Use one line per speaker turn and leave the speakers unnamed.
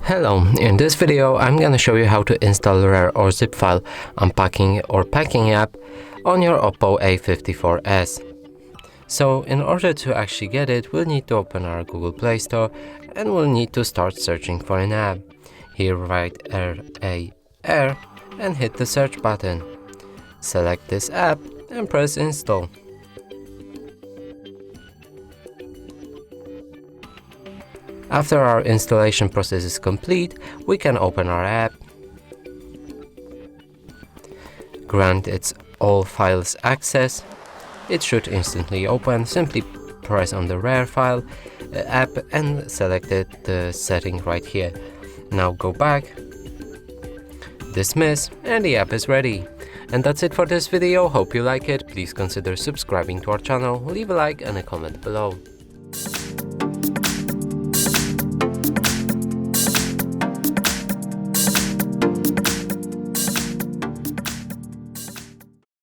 Hello, in this video I'm gonna show you how to install RAR or zip file unpacking or packing app on your OPPO A54s. So in order to actually get it, we'll need to open our Google Play Store and we'll need to start searching for an app. Here write RAR and hit the search button. Select this app and press install. After our installation process is complete, we can open our app, grant its all files access. It should instantly open. Simply press on the RAR file app and select the setting right here. Now go back, dismiss, and the app is ready. And that's it for this video. Hope you like it. Please consider subscribing to our channel, leave a like and a comment below.